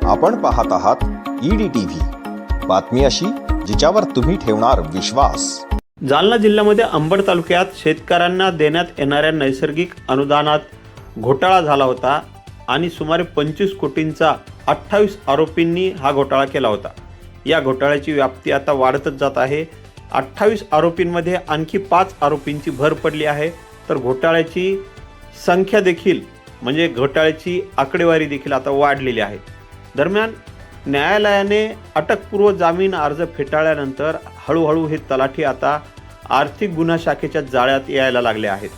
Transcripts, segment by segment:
आपण पाहत आहात EDTV, बातमी अशी जिच्यावर तुम्ही ठेवणार विश्वास। जालना जिल्ह्यामध्ये अंबड तालुक्यात शेतकऱ्यांना देण्यात येणाऱ्या नैसर्गिक अनुदानात घोटाळा झाला होता आणि सुमारे 25 कोटींचा 28 आरोपींनी हा घोटाळा केला होता। या घोटाळ्याची व्याप्ती आता वाढतच जात आहे। 28 आरोपींमध्ये आणखी 5 आरोपींची भर पडली आहे, तर घोटाळ्याची संख्या देखील म्हणजे घोटाळ्याची आकडेवारी देखील आता वाढलेली आहे। दरम्यान न्यायालयाने अटकपूर्व जामीन अर्ज फेटाळल्यानंतर हळूहळू हे तलाठी आता आर्थिक गुन्हा शाखेच्या जाळ्यात यायला लागले आहेत।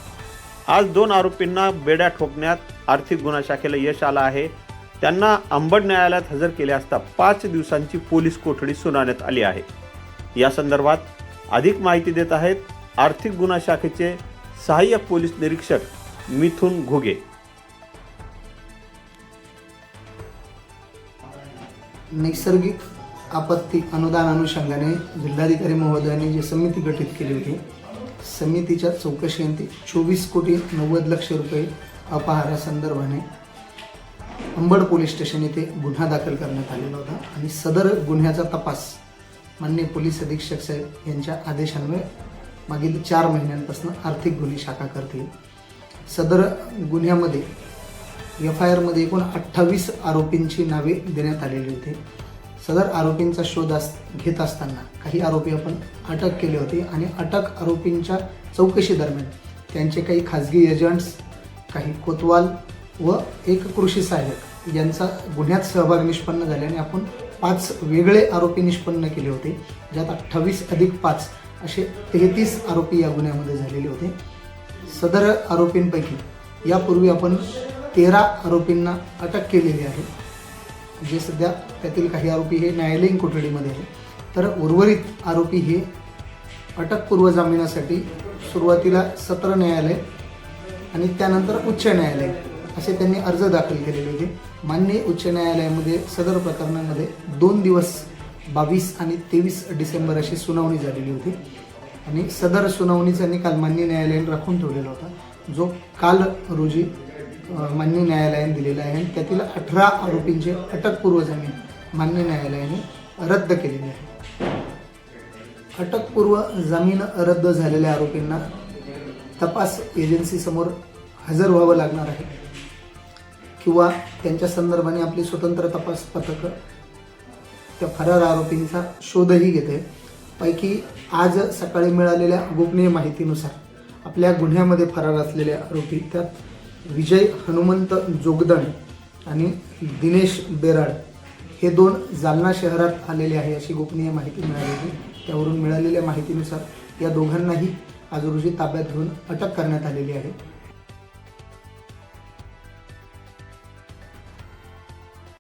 आज 2 आरोपींना बेड्या ठोकण्यात आर्थिक गुन्हा शाखेला यश आलं आहे। त्यांना अंबड न्यायालयात हजर केले असता 5 दिवसांची पोलीस कोठडी सुनावण्यात आली आहे। या संदर्भात अधिक माहिती देत आहेत आर्थिक गुन्हा शाखेचे सहाय्यक पोलीस निरीक्षक मिथुन घुगे। नैसर्गिक आपत्ती अनुदान अनुषंगाने जिल्हाधिकारी महोदयांनी जी समिती गठीत केली होती, समितीच्या चौकशीअंती 24,90,00,000 रुपये अपहारासंदर्भाने अंबड पोलीस स्टेशन येथे गुन्हा दाखल करण्यात आलेला होता आणि सदर गुन्ह्याचा तपास माननीय पोलीस अधीक्षक साहेब यांच्या आदेशान्वये मागील 4 महिन्यांपासून आर्थिक गुन्हे शाखा करते। सदर गुन्ह्यामध्ये FIR मध्ये एकूण 28 आरोपींची नावे देण्यात आलेली होती। सदर आरोपींचा शोध घेत असताना काही आरोपी आपण अटक केले होते आणि अटक आरोपींच्या चौकशी दरम्यान त्यांचे काही खाजगी एजंट्स, काही कोतवाल व एक कृषी सहाय्यक यांचा गुन्ह्यात सहभाग निष्पन्न झाल्याने आपण 5 वेगळे आरोपी निष्पन्न केले होते, ज्यात 28 अधिक 5 असे 33 आरोपी या गुन्ह्यामध्ये झालेले होते। सदर आरोपींपैकी यापूर्वी आपण 13 आरोपींना अटक केलेली आहे, जे सध्या त्यातील काही आरोपी हे न्यायालयीन कोठडीमध्ये आहे, तर उर्वरित आरोपी हे अटकपूर्व जामिनासाठी सुरुवातीला सत्र न्यायालय आणि त्यानंतर उच्च न्यायालय असे त्यांनी अर्ज दाखल केलेले होते। माननीय उच्च न्यायालयामध्ये सदर प्रकरणामध्ये 2 दिवस 22 आणि 23 डिसेंबर अशी सुनावणी झालेली होती आणि सदर सुनावणीचा निकाल माननीय न्यायालयाने राखून ठेवलेला होता, जो काल रोजी माननीय न्यायालयाने दिलेला आहे। त्यातील 18 आरोपींचे अटकपूर्व जामीन माननीय न्यायालयाने रद्द केलेले आहे। अटकपूर्व जामीन रद्द झालेल्या आरोपींना तपास एजन्सीसमोर हजर व्हावं लागणार आहे किंवा त्यांच्या संदर्भाने आपली स्वतंत्र तपास पथकं त्या फरार आरोपींचा शोधही घेते। पैकी आज सकाळी मिळालेल्या गोपनीय माहितीनुसार आपल्या गुन्ह्यामध्ये फरार असलेले आरोपी त्यात विजय हनुमंत जोगदण आणि दिनेश बेराड हे 2 जालना शहरात आलेले आहे अशी गोपनीय माहिती मिळाली होती। त्यावरून मिळालेल्या माहितीनुसार या दोघांनाही आज रोजी ताब्यात घेऊन अटक करण्यात आलेली आहे।